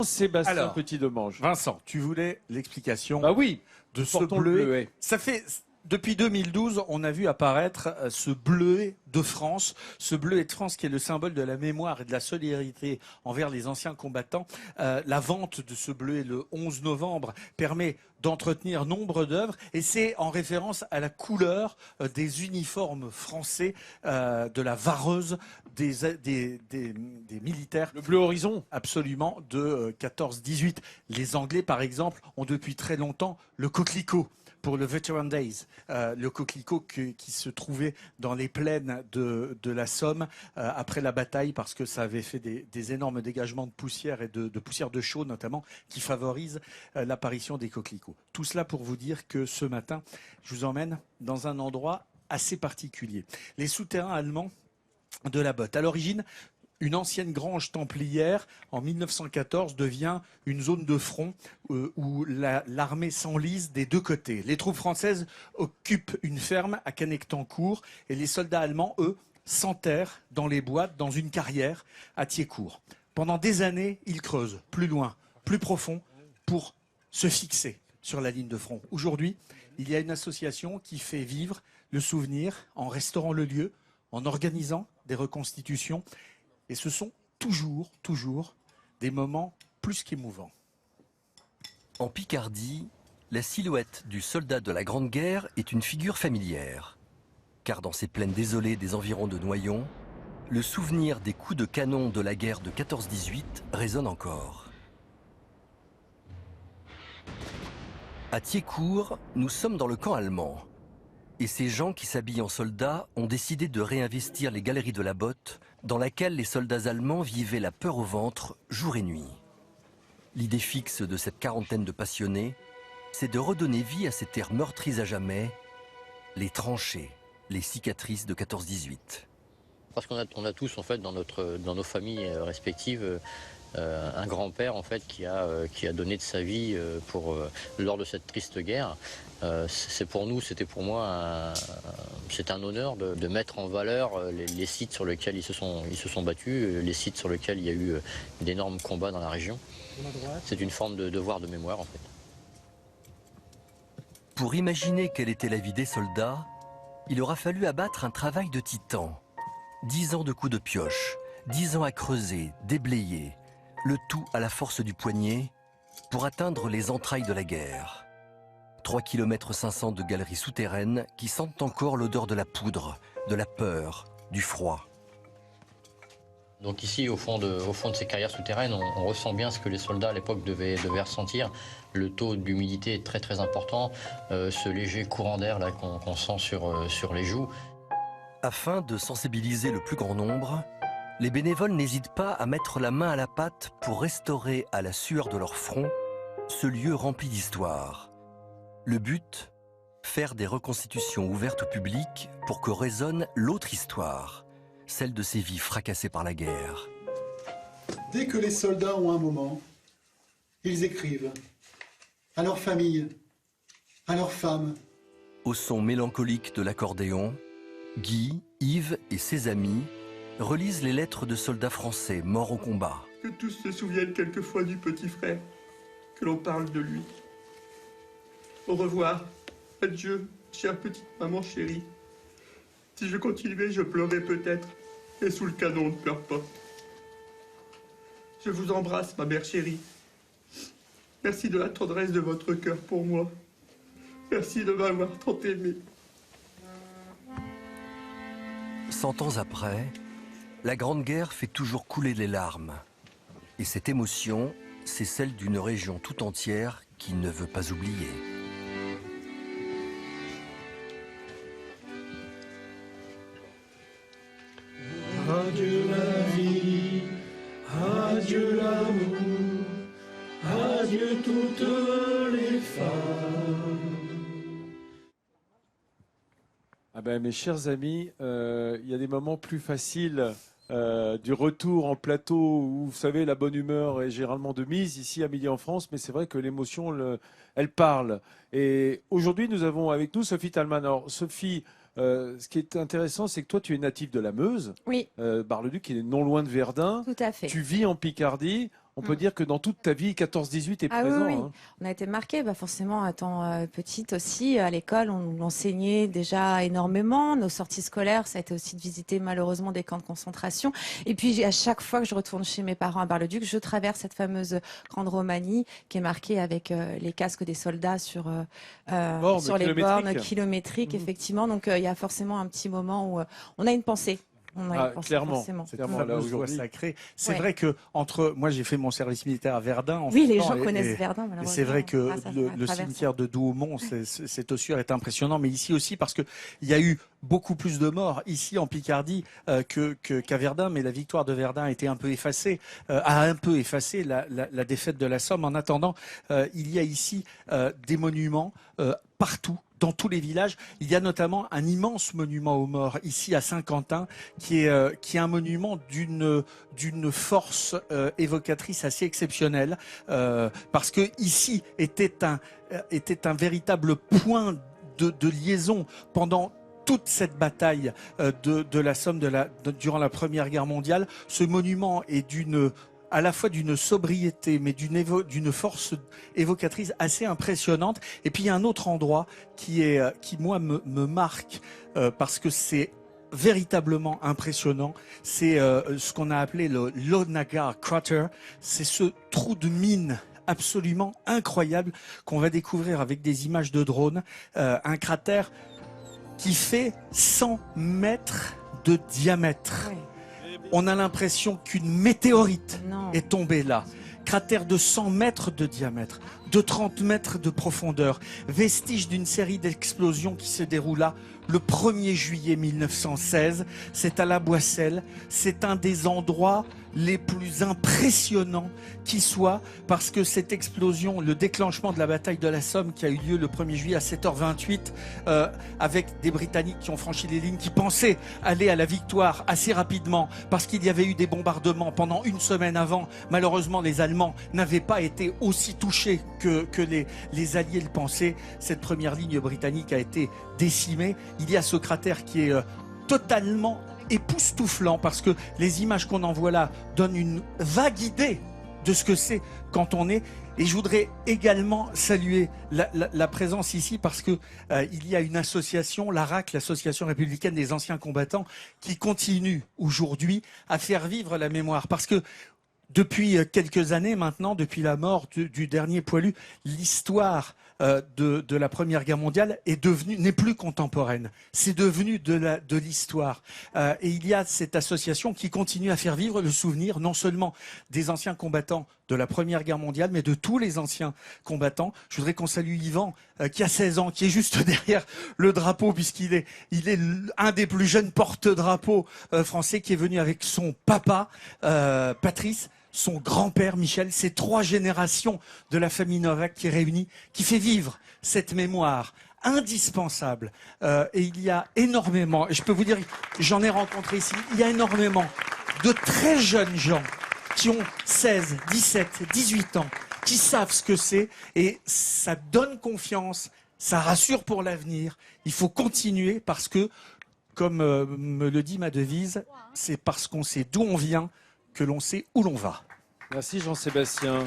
Sébastien Alors, Petit-Demange. Vincent, tu voulais l'explication Bah oui, de ce portons le bleuet. bleuet. Ça fait depuis 2012, on a vu apparaître ce bleuet de France, ce bleuet de France qui est le symbole de la mémoire et de la solidarité envers les anciens combattants. La vente de ce bleuet le 11 novembre permet d'entretenir nombre d'œuvres et c'est en référence à la couleur des uniformes français de la vareuse des militaires. Le bleu horizon. Absolument, de 14-18. Les Anglais, par exemple, ont depuis très longtemps le coquelicot pour le Veteran Days, le coquelicot qui se trouvait dans les plaines de la Somme après la bataille parce que ça avait fait des énormes dégagements de poussière et de poussière de chaux notamment qui favorisent l'apparition des coquelicots. Tout cela pour vous dire que ce matin, je vous emmène dans un endroit assez particulier. Les souterrains allemands de la Botte. À l'origine, une ancienne grange templière, en 1914, devient une zone de front où l'armée s'enlise des deux côtés. Les troupes françaises occupent une ferme à Canectancourt et les soldats allemands, eux, s'enterrent dans les bois, dans une carrière à Thiécourt. Pendant des années, ils creusent plus loin, plus profond, pour se fixer sur la ligne de front. Aujourd'hui, il y a une association qui fait vivre le souvenir en restaurant le lieu, en organisant des reconstitutions. Et ce sont toujours des moments plus qu'émouvants. En Picardie, la silhouette du soldat de la Grande Guerre est une figure familière. Car dans ces plaines désolées des environs de Noyon, le souvenir des coups de canon de la guerre de 14-18 résonne encore. À Thiécourt, nous sommes dans le camp allemand. Et ces gens qui s'habillent en soldats ont décidé de réinvestir les galeries de la Botte, dans laquelle les soldats allemands vivaient la peur au ventre jour et nuit. L'idée fixe de cette quarantaine de passionnés, c'est de redonner vie à ces terres meurtries à jamais, les tranchées, les cicatrices de 14-18. Parce qu'on a tous en fait dans nos familles respectives un grand-père en fait qui a donné de sa vie lors de cette triste guerre. C'était pour moi c'est un honneur de mettre en valeur les sites sur lesquels ils se sont battus, les sites sur lesquels il y a eu d'énormes combats dans la région. C'est une forme de devoir de mémoire en fait. Pour imaginer quelle était la vie des soldats, il aura fallu abattre un travail de titan. 10 ans de coups de pioche, 10 ans à creuser, déblayer, le tout à la force du poignet pour atteindre les entrailles de la guerre. 3 km 500 de galeries souterraines qui sentent encore l'odeur de la poudre, de la peur, du froid. Donc ici, au fond de ces carrières souterraines, on ressent bien ce que les soldats à l'époque devaient ressentir. Le taux d'humidité est très important, ce léger courant d'air là qu'on sent sur les joues. Afin de sensibiliser le plus grand nombre, les bénévoles n'hésitent pas à mettre la main à la pâte pour restaurer à la sueur de leur front ce lieu rempli d'histoire. Le but, faire des reconstitutions ouvertes au public pour que résonne l'autre histoire, celle de ces vies fracassées par la guerre. Dès que les soldats ont un moment, ils écrivent à leur famille, à leurs femmes. Au son mélancolique de l'accordéon, Guy, Yves et ses amis relisent les lettres de soldats français morts au combat. Que tous se souviennent quelquefois du petit frère, que l'on parle de lui. Au revoir, adieu, chère petite maman chérie. Si je continuais, je pleurais peut-être, et sous le canon, on ne pleure pas. Je vous embrasse, ma mère chérie. Merci de la tendresse de votre cœur pour moi. Merci de m'avoir tant aimé. 100 ans après, la Grande Guerre fait toujours couler les larmes. Et cette émotion, c'est celle d'une région tout entière qui ne veut pas oublier. Adieu la vie, adieu l'amour, adieu toutes les femmes. Ah ben, mes chers amis, il y a des moments plus faciles du retour en plateau où, vous savez, la bonne humeur est généralement de mise ici à Midi en France, mais c'est vrai que l'émotion, elle parle. Et aujourd'hui, nous avons avec nous Sophie Talman. Alors, Sophie, ce qui est intéressant, c'est que toi, tu es native de la Meuse, Oui, Bar-le-Duc, qui est non loin de Verdun. tout à fait. Tu vis en Picardie. On peut dire que dans toute ta vie, 14-18 est Ah oui, présent. oui. Hein. On a été marqués, forcément, étant petite aussi. À l'école, on enseignait déjà énormément. Nos sorties scolaires, ça a été aussi de visiter malheureusement des camps de concentration. Et puis, à chaque fois que je retourne chez mes parents à Bar-le-Duc, je traverse cette fameuse grande Romanie qui est marquée avec les casques des soldats sur les bornes kilométriques, effectivement. Donc, il y a forcément un petit moment où on a une pensée. On a une pensée, clairement. forcément. Cette Clairement, fameuse là, voie aujourd'hui. sacrée. C'est Ouais. vrai que moi j'ai fait mon service militaire à Verdun. Oui, les France, gens et- connaissent et- Verdun, et malheureusement. c'est vrai que grâce à le travers cimetière de Douaumont, cette ossuaire est impressionnant, mais ici aussi parce que il y a eu beaucoup plus de morts ici en Picardie qu'à Verdun, mais la victoire de Verdun a été un peu effacée, a un peu effacé la défaite de la Somme. En attendant, il y a ici des monuments partout. Dans tous les villages, il y a notamment un immense monument aux morts ici à Saint-Quentin, qui est un monument d'une force évocatrice assez exceptionnelle, parce que ici était un véritable point de liaison pendant toute cette bataille de la Somme durant la Première Guerre mondiale. Ce monument est à la fois d'une sobriété, mais d'une force évocatrice assez impressionnante. Et puis il y a un autre endroit qui moi me marque parce que c'est véritablement impressionnant. C'est ce qu'on a appelé le Lonagar Crater. C'est ce trou de mine absolument incroyable qu'on va découvrir avec des images de drone. Un cratère qui fait 100 mètres de diamètre. Ouais. On a l'impression qu'une météorite Non. est tombée là. Cratère de 100 mètres de diamètre, de 30 mètres de profondeur, vestige d'une série d'explosions qui se déroule là le 1er juillet 1916. C'est à la Boisselle. C'est un des endroits les plus impressionnants qui soit, parce que cette explosion, le déclenchement de la bataille de la Somme qui a eu lieu le 1er juillet à 7h28, avec des Britanniques qui ont franchi les lignes, qui pensaient aller à la victoire assez rapidement, parce qu'il y avait eu des bombardements pendant une semaine avant. Malheureusement, les Allemands n'avaient pas été aussi touchés que les Alliés le pensaient. Cette première ligne britannique a été décimée. Il y a ce cratère qui est totalement époustouflant, parce que les images qu'on en voit là donnent une vague idée de ce que c'est quand on est. Et je voudrais également saluer la présence ici, parce que il y a une association, l'ARAC, l'Association républicaine des anciens combattants, qui continue aujourd'hui à faire vivre la mémoire. Parce que depuis quelques années maintenant, depuis la mort du dernier poilu, l'histoire de la Première Guerre mondiale n'est plus contemporaine. C'est devenu de l'histoire. Et il y a cette association qui continue à faire vivre le souvenir non seulement des anciens combattants de la Première Guerre mondiale, mais de tous les anciens combattants. Je voudrais qu'on salue Yvan, qui a 16 ans, qui est juste derrière le drapeau, puisqu'il est un des plus jeunes porte-drapeaux français, qui est venu avec son papa, Patrice, son grand-père Michel. C'est 3 générations de la famille Novak qui est réunie, qui fait vivre cette mémoire indispensable. Et il y a énormément, et je peux vous dire, j'en ai rencontré ici, il y a énormément de très jeunes gens qui ont 16, 17, 18 ans, qui savent ce que c'est, et ça donne confiance, ça rassure pour l'avenir. Il faut continuer, parce que, comme me le dit ma devise, c'est parce qu'on sait d'où on vient que l'on sait où l'on va. Merci Jean-Sébastien.